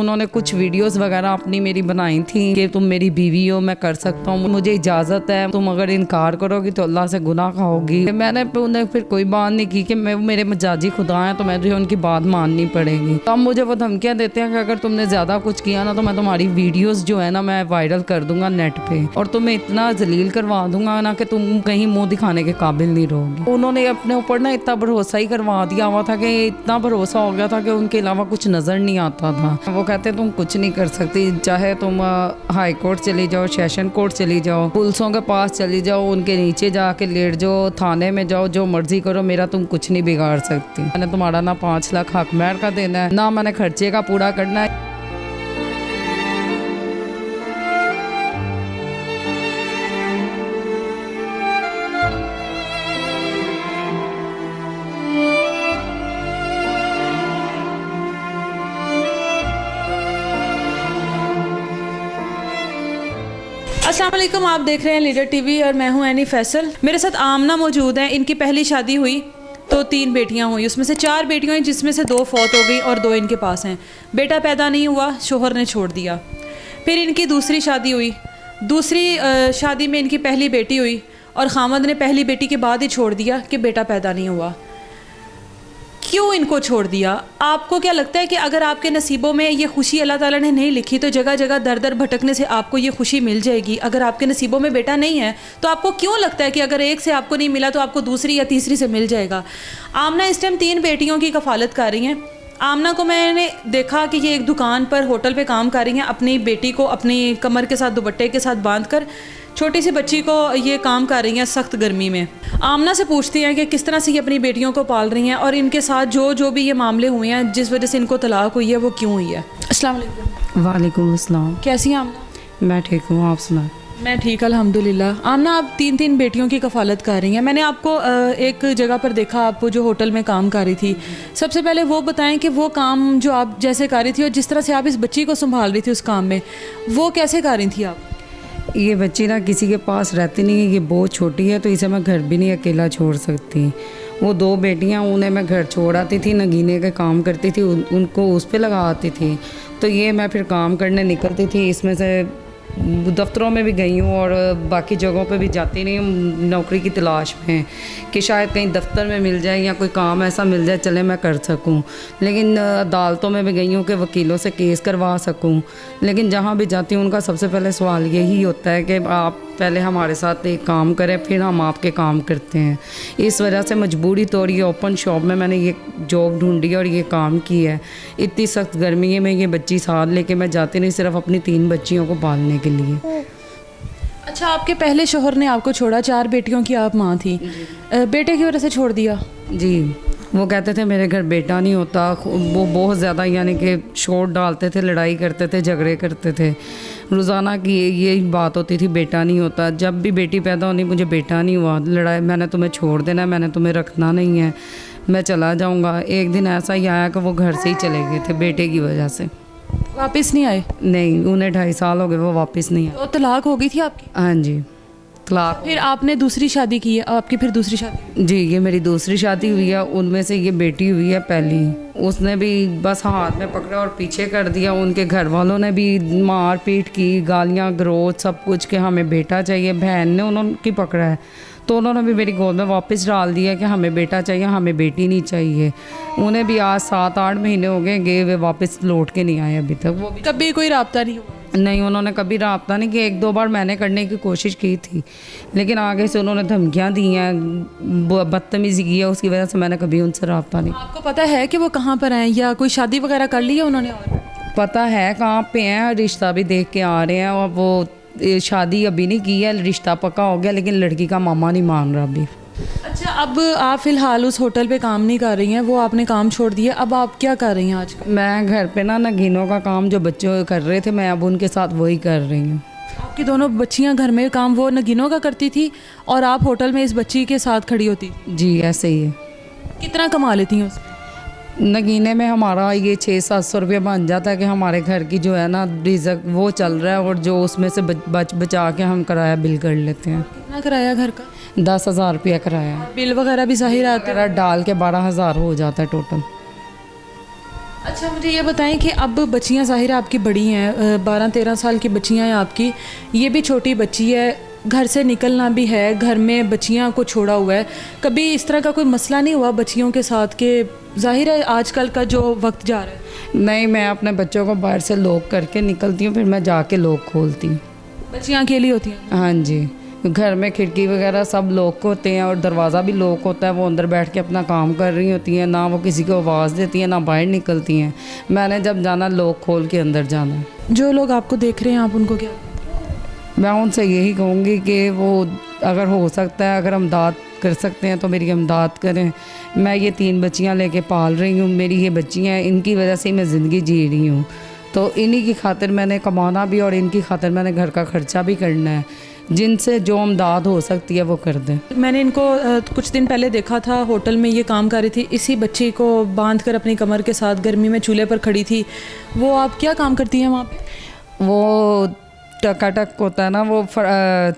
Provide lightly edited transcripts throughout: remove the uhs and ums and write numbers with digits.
उन्होंने कुछ वीडियोस वगैरह अपनी मेरी बनाई थी कि तुम मेरी बीवी हो, मैं कर सकता हूँ, मुझे इजाज़त है, तुम अगर इनकार करोगी तो अल्लाह से गुनाह खाओगी। मैंने उन्हें फिर कोई बात नहीं की कि मैं मेरे मजाजी खुदा हैं तो मुझे उनकी बात माननी पड़ेगी। तो अब मुझे वो धमकियाँ देते हैं कि अगर तुमने ज़्यादा कुछ किया ना तो मैं तुम्हारी वीडियोज़ जो है ना मैं वायरल कर दूंगा नेट पे, और तुम्हें इतना जलील करवा दूंगा ना कि तुम कहीं मुँह दिखाने के काबिल नहीं रहोगी। उन्होंने अपने ऊपर ना इतना भरोसा ही करवा दिया हुआ था कि इतना भरोसा हो गया था कि उनके अलावा कुछ नज़र नहीं आता था। वो कहते तुम कुछ नहीं कर सकती, चाहे तुम हाई कोर्ट चली जाओ, सेशन कोर्ट चली जाओ, पुलिसों के पास चली जाओ, उनके नीचे जाके लेट जाओ, थाने में जाओ, जो मर्जी करो, मेरा तुम कुछ नहीं बिगाड़ सकती। मैंने तुम्हारा ना 5 लाख हक महर का देना है, ना मैंने खर्चे का पूरा करना है। अस्सलाम वालेकुम, आप देख रहे हैं लीडर टीवी और मैं हूं एनी फैसल। मेरे साथ आमना मौजूद हैं। इनकी पहली शादी हुई तो 3 बेटियां हुई, उसमें से 4 बेटियां हुई जिसमें से 2 फौत हो गई और 2 इनके पास हैं। बेटा पैदा नहीं हुआ, शोहर ने छोड़ दिया। फिर इनकी दूसरी शादी हुई, दूसरी शादी में इनकी पहली बेटी हुई और खामद ने पहली बेटी के बाद ही छोड़ दिया कि बेटा पैदा नहीं हुआ। क्यों इनको छोड़ दिया? आपको क्या लगता है कि अगर आपके नसीबों में ये खुशी अल्लाह ताला ने नहीं लिखी तो जगह जगह दर दर भटकने से आपको ये खुशी मिल जाएगी? अगर आपके नसीबों में बेटा नहीं है तो आपको क्यों लगता है कि अगर एक से आपको नहीं मिला तो आपको दूसरी या तीसरी से मिल जाएगा? आमना इस टाइम 3 बेटियों की कफालत कर रही हैं। आमना को मैंने देखा कि ये एक दुकान पर होटल पे काम कर रही हैं, अपनी बेटी को अपनी कमर के साथ दुपट्टे के साथ बांध कर छोटी सी बच्ची को ये काम कर रही हैं सख्त गर्मी में। आमना से पूछती हैं कि किस तरह से ये अपनी बेटियों को पाल रही हैं और इनके साथ जो भी ये मामले हुए हैं जिस वजह से इनको तलाक हुई है वो क्यों हुई है। अस्सलाम वालेकुम। वालेकुम अस्सलाम। कैसी हैं आमना? मैं ठीक हूँ, आप सुना? मैं ठीक अल्हम्दुलिल्लाह। आमना, आप 3 बेटियों की कफालत कर रही हैं। मैंने आपको एक जगह पर देखा, आप जो होटल में काम कर रही थी। सबसे पहले वो बताएं कि वो काम जो आप जैसे कर रही थी और जिस तरह से आप इस बच्ची को संभाल रही थी उस काम में, वो कैसे कर रही थी आप? ये बच्ची ना किसी के पास रहती नहीं है, ये बहुत छोटी है तो इसे मैं घर भी नहीं अकेला छोड़ सकती। वो 2 बेटियां, उन्हें मैं घर छोड़ आती थी, नगीने के काम करती थी, उनको उस पे लगा आती थी। तो ये मैं फिर काम करने निकलती थी, इसमें से दफ्तरों में भी गई हूँ और बाकी जगहों पे भी जाती नहीं हूँ नौकरी की तलाश में कि शायद कहीं दफ्तर में मिल जाए या कोई काम ऐसा मिल जाए चले मैं कर सकूँ। लेकिन अदालतों में भी गई हूँ कि वकीलों से केस करवा सकूँ। लेकिन जहाँ भी जाती हूँ उनका सबसे पहले सवाल यही होता है कि आप पहले हमारे साथ एक काम करें फिर हम आपके काम करते हैं। इस वजह से मजबूरी तौर ये ओपन शॉप में मैंने ये जॉब ढूंढी और ये काम की है। इतनी सख्त गर्मी में ये बच्ची साथ लेके मैं जाती नहीं, सिर्फ अपनी 3 बच्चियों को पालने के लिए। अच्छा, आपके पहले शोहर ने आपको छोड़ा, 4 बेटियों की आप माँ थी, बेटे की वजह से छोड़ दिया? जी, वो कहते थे मेरे घर बेटा नहीं होता। वो बहुत ज़्यादा यानी कि शोर डालते थे, लड़ाई करते थे, झगड़े करते थे। रोज़ाना की यही बात होती थी, बेटा नहीं होता। जब भी बेटी पैदा होनी, मुझे बेटा नहीं हुआ, लड़ाई, मैंने तुम्हें छोड़ देना, मैंने तुम्हें रखना नहीं है, मैं चला जाऊँगा। एक दिन ऐसा ही आया कि वो घर से ही चले गए थे बेटे की वजह से। वापस नहीं आए? नहीं, उन्हें 2.5 साल हो गए, वो वापस नहीं आए। तो तलाक हो गई थी आपकी? हाँ जी, तलाक। फिर आपने दूसरी शादी की है? आपकी फिर दूसरी शादी? जी, ये मेरी दूसरी शादी हुई है। उनमें से ये बेटी हुई है पहली, उसने भी बस हाथ में पकड़ा और पीछे कर दिया। उनके घर वालों ने भी मार पीट की, गालियाँ गरोज सब कुछ कि हमें बेटा चाहिए। बहन ने उन्होंने पकड़ा है तो उन्होंने भी मेरी गोद में वापस डाल दिया कि हमें बेटा चाहिए, हमें बेटी नहीं चाहिए। उन्हें भी आज 7-8 महीने हो गए गए हुए, वापस लौट के नहीं आए अभी तक। वो भी कभी कोई रब्ता नहीं हुआ? नहीं, उन्होंने कभी रब्ता नहीं किया। 1-2 बार मैंने करने की कोशिश की थी लेकिन आगे से उन्होंने धमकियाँ दी हैं, बदतमीज़ी की है, उसकी वजह से मैंने कभी उनसे रब्ता नहीं। आपको पता है कि वो कहाँ पर हैं या कोई शादी वगैरह कर ली है उन्होंने? और पता है कहाँ पे हैं, रिश्ता भी देख के आ रहे हैं और वो शादी अभी नहीं की है, रिश्ता पक्का हो गया लेकिन लड़की का मामा नहीं मान रहा अभी। अच्छा, अब आप फ़िलहाल उस होटल पे काम नहीं कर रही हैं, वो आपने काम छोड़ दिया, अब आप क्या कर रही हैं आजकल? मैं घर पे ना नगीनों का काम जो बच्चों कर रहे थे मैं अब उनके साथ वही कर रही हूँ। आपकी दोनों बच्चियां घर में काम वो नगीनों का करती थी और आप होटल में इस बच्ची के साथ खड़ी होती? जी, ऐसे ही है। कितना कमा लेती हैं उसमें? नगीने में हमारा ये 600-700 रुपये बन जाता है कि हमारे घर की जो है ना रिज़्क वो चल रहा है और जो उसमें से बचा के हम किराया बिल कर लेते हैं। कितना किराया घर का? 10,000 रुपया किराया। बिल वगैरह भी ज़ाहिर आते हैं? डाल के 12,000 हो जाता है टोटल। अच्छा मुझे ये बताएं कि अब बच्चियां ज़ाहिर है आपकी बड़ी हैं, 12-13 साल की बच्चियां हैं आपकी, ये भी छोटी बच्ची है, घर से निकलना भी है, घर में बच्चियां को छोड़ा हुआ है, कभी इस तरह का कोई मसला नहीं हुआ बच्चियों के साथ कि ज़ाहिर है आजकल का जो वक्त जा रहा है? नहीं, मैं अपने बच्चों को बाहर से लॉक करके निकलती हूँ, फिर मैं जाके लॉक खोलती हूँ। बच्चियां अकेली होती हैं? हाँ जी, घर में खिड़की वगैरह सब लॉक होते हैं और दरवाज़ा भी लॉक होता है। वो अंदर बैठ के अपना काम कर रही होती हैं, ना वो किसी को आवाज़ देती हैं, ना बाहर निकलती हैं। मैंने जब जाना लॉक खोल के अंदर जाना। जो लोग आपको देख रहे हैं आप उनको क्या? मैं उनसे यही कहूँगी कि वो अगर हो सकता है, अगर इमदाद कर सकते हैं तो मेरी इमदाद करें। मैं ये 3 बच्चियाँ लेके पाल रही हूँ, मेरी ये बच्चियाँ हैं, इनकी वजह से मैं ज़िंदगी जी रही हूँ। तो इन्हीं की खातिर मैंने कमाना भी और इनकी खातिर मैंने घर का ख़र्चा भी करना है। जिनसे जो इमदाद हो सकती है वो कर दें। मैंने इनको कुछ दिन पहले देखा था, होटल में ये काम कर रही थी, इसी बच्ची को बांध कर अपनी कमर के साथ गर्मी में चूल्हे पर खड़ी थी। वो आप क्या काम करती हैं वहाँ पे? वो टकाटक होता है ना, वो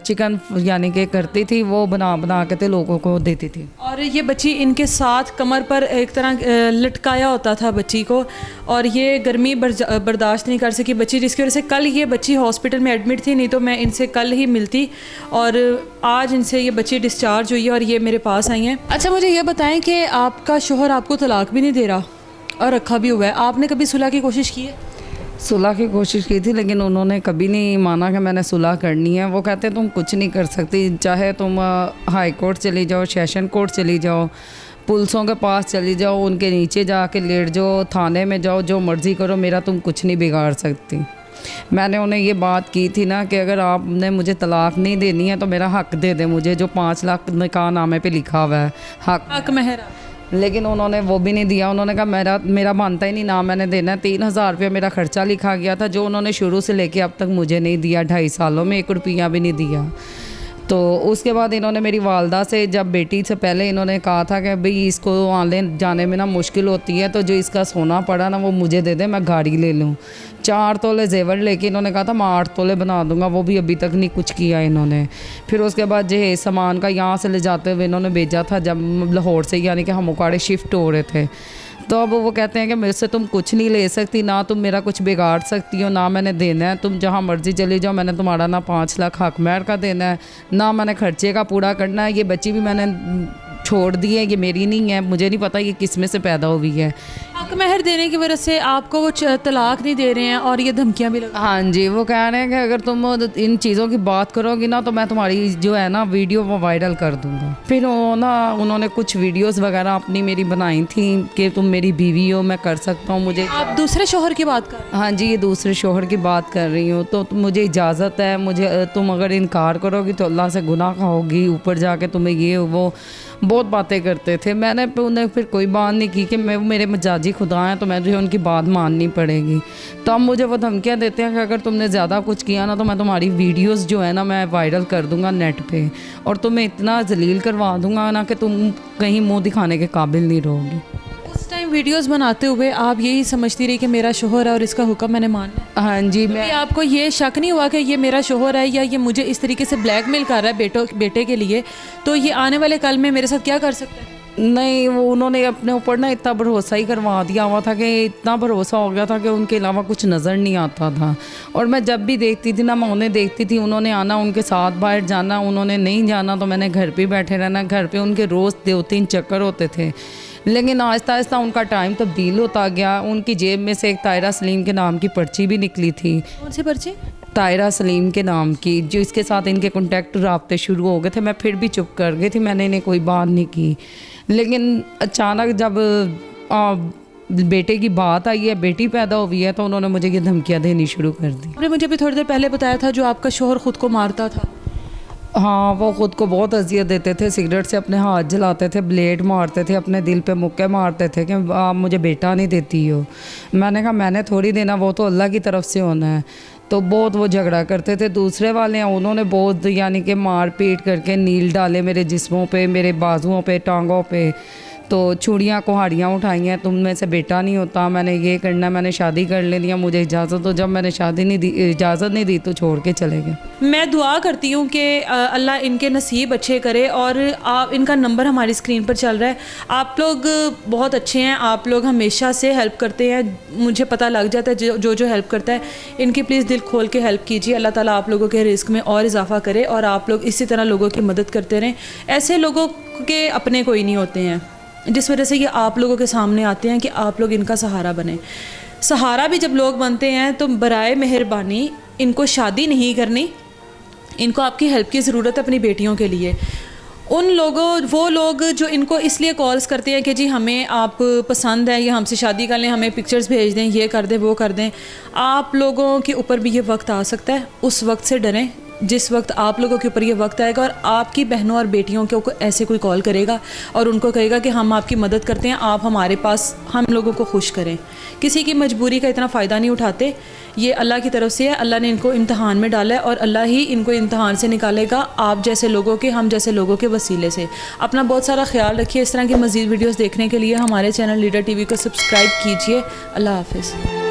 चिकन यानी कि करती थी, वो बना बना के तो लोगों को देती थी। और ये बच्ची इनके साथ कमर पर एक तरह लटकाया होता था बच्ची को, और ये गर्मी बर्दाश्त नहीं कर सकी बच्ची, जिसकी वजह से कल ये बच्ची हॉस्पिटल में एडमिट थी, नहीं तो मैं इनसे कल ही मिलती। और आज इनसे ये बच्ची डिस्चार्ज हुई है और ये मेरे पास आई हैं। अच्छा मुझे ये बताएं कि आपका शोहर आपको तलाक भी नहीं दे रहा और रखा भी हुआ है, आपने कभी सुलह की कोशिश की है? सुलह की कोशिश की थी, लेकिन उन्होंने कभी नहीं माना कि मैंने सुलह करनी है। वो कहते तुम कुछ नहीं कर सकती, चाहे तुम हाई कोर्ट चली जाओ, सेशन कोर्ट चली जाओ, पुलिसों के पास चली जाओ, उनके नीचे जाके लेट जाओ, थाने में जाओ, जो मर्ज़ी करो, मेरा तुम कुछ नहीं बिगाड़ सकती। मैंने उन्हें ये बात की थी ना कि अगर आपने मुझे तलाक नहीं देनी है तो मेरा हक़ दे दे मुझे, जो 5 लाख निकाह नामे पे लिखा हुआ है, हक़ महर। लेकिन उन्होंने वो भी नहीं दिया। उन्होंने कहा मेरा बनता ही नहीं, ना मैंने देना है। 3000 रुपया मेरा ख़र्चा लिखा गया था, जो उन्होंने शुरू से लेके अब तक मुझे नहीं दिया। 2.5 सालों में 1 रुपया भी नहीं दिया। तो उसके बाद इन्होंने मेरी वालदा से, जब बेटी से पहले इन्होंने कहा था कि भाई इसको आने जाने में ना मुश्किल होती है, तो जो इसका सोना पड़ा ना वो मुझे दे दे, मैं गाड़ी ले लूँ। 4 तोले जेवर लेके इन्होंने कहा था मैं 8 तोले बना दूंगा, वो भी अभी तक नहीं कुछ किया इन्होंने। फिर उसके बाद जहेज सामान का यहाँ से ले जाते हुए इन्होंने भेजा था, जब लाहौर से, यानी कि हम उकाड़े शिफ्ट हो रहे थे। तो अब वो कहते हैं कि मेरे से तुम कुछ नहीं ले सकती, ना तुम मेरा कुछ बिगाड़ सकती हो, ना मैंने देना है, तुम जहाँ मर्जी चली जाओ, मैंने तुम्हारा ना 5 लाख हक महर का देना है, ना मैंने खर्चे का पूरा करना है। ये बच्ची भी मैंने छोड़ दी है, ये मेरी नहीं है, मुझे नहीं पता ये किस में से पैदा हुई है। हक महर देने की वजह से आपको वो तलाक नहीं दे रहे हैं और ये धमकियां भी लगा। हाँ जी, वो कह रहे हैं कि अगर तुम इन चीज़ों की बात करोगी ना तो मैं तुम्हारी जो है ना वीडियो वो वायरल कर दूंगा। फिर उन्होंने कुछ वीडियोस वगैरह अपनी मेरी बनाई थी कि तुम मेरी बीवी हो, मैं कर सकता हूँ। मुझे आप दूसरे शोहर की बात कर रहे हैं? हाँ जी, ये दूसरे शोहर की बात कर रही हूँ। तो मुझे इजाज़त है, मुझे तुम अगर इनकार करोगी तो अल्लाह से गुनाह खाओगी, ऊपर जाके तुम्हें ये वो बहुत बातें करते थे। मैंने उन्हें फिर कोई बात नहीं की कि मैं मेरे मजाजी खुदा हैं तो मुझे उनकी बात माननी पड़ेगी। तो अब मुझे वो धमकियाँ देते हैं कि अगर तुमने ज़्यादा कुछ किया ना तो मैं तुम्हारी वीडियोस जो है ना मैं वायरल कर दूंगा नेट पे, और तुम्हें इतना जलील करवा दूंगा ना कि तुम कहीं मुंह दिखाने के काबिल नहीं रहोगी। उस टाइम वीडियोस बनाते हुए आप यही समझती रही कि मेरा शोहर है और इसका हुक्म मैंने मानना है? हाँ जी। मैं आपको ये शक नहीं हुआ कि ये मेरा शोहर है या ये मुझे इस तरीके से ब्लैकमेल कर रहा है बेटे के लिए, तो ये आने वाले कल में मेरे साथ क्या कर सकता है? नहीं, वो उन्होंने अपने ऊपर ना इतना भरोसा ही करवा दिया हुआ था कि इतना भरोसा हो गया था कि उनके अलावा कुछ नज़र नहीं आता था। और मैं जब भी देखती थी ना, मैं उन्हें देखती थी, उन्होंने आना, उनके साथ बाहर जाना, उन्होंने नहीं जाना तो मैंने घर पे बैठे रहना। घर पे उनके रोज़ 2-3 चक्कर होते थे, लेकिन आहिस्ता आहिस्ता उनका टाइम तब्दील होता गया। उनकी जेब में से एक तायरा सलीम के नाम की पर्ची भी निकली थी। कौन सी पर्ची? तायरा सलीम के नाम की, जो इसके साथ इनके कॉन्टैक्ट राब्ते शुरू हो गए थे। मैं फिर भी चुप कर गई थी, मैंने इन्हें कोई बात नहीं की। लेकिन अचानक जब बेटे की बात आई है, बेटी पैदा हुई है, तो उन्होंने मुझे ये धमकियाँ देनी शुरू कर दी। आपने मुझे भी थोड़ी देर पहले बताया था जो आपका शोहर खुद को मारता था। हाँ, वो ख़ुद को बहुत अजियत देते थे, सिगरेट से अपने हाथ जलाते थे, ब्लेड मारते थे, अपने दिल पे मुक्के मारते थे कि आप मुझे बेटा नहीं देती हो। मैंने कहा मैंने थोड़ी देना, वो तो अल्लाह की तरफ से होना है। तो बहुत वो झगड़ा करते थे। दूसरे वाले हैं, उन्होंने बहुत यानी कि मार पीट करके नील डाले मेरे जिस्मों पे, मेरे बाजुओं पे, टांगों पे। तो चूड़ियाँ कुहाड़ियाँ उठाई हैं, तुम में से बेटा नहीं होता, मैंने ये करना, मैंने शादी कर लेनी है, मुझे इजाज़त दो। जब मैंने इजाज़त नहीं दी तो छोड़ के चले गए। मैं दुआ करती हूँ कि अल्लाह इनके नसीब अच्छे करे। और आप, इनका नंबर हमारी स्क्रीन पर चल रहा है। आप लोग बहुत अच्छे हैं, आप लोग हमेशा से हेल्प करते हैं, मुझे पता लग जाता है जो हेल्प करता है। इनकी प्लीज़ दिल खोल के हेल्प कीजिए। अल्लाह ताला आप लोगों के रिस्क में और इजाफा करे और आप लोग इसी तरह लोगों की मदद करते रहें। ऐसे लोगों के अपने कोई नहीं होते हैं, जिस वजह से ये आप लोगों के सामने आते हैं कि आप लोग इनका सहारा बने। सहारा भी जब लोग बनते हैं तो बराए मेहरबानी इनको शादी नहीं करनी, इनको आपकी हेल्प की ज़रूरत है अपनी बेटियों के लिए। वो लोग जो इनको इसलिए कॉल्स करते हैं कि जी हमें आप पसंद है या हमसे शादी कर लें, हमें पिक्चर्स भेज दें, ये कर दें, वो कर दें। आप लोगों के ऊपर भी ये वक्त आ सकता है, उस वक्त से डरें जिस वक्त आप लोगों के ऊपर ये वक्त आएगा और आपकी बहनों और बेटियों को ऐसे कोई कॉल करेगा और उनको कहेगा कि हम आपकी मदद करते हैं, आप हमारे पास हम लोगों को खुश करें। किसी की मजबूरी का इतना फ़ायदा नहीं उठाते। ये अल्लाह की तरफ से है, अल्लाह ने इनको इम्तहान में डाला है और अल्लाह ही इनको इम्तहान से निकालेगा, आप जैसे लोगों के, हम जैसे लोगों के वसीले से। अपना बहुत सारा ख्याल रखिए। इस तरह की मज़ीद वीडियोज़ देखने के लिए हमारे चैनल लीडर TV को सब्सक्राइब कीजिए। अल्लाह हाफ़िज़।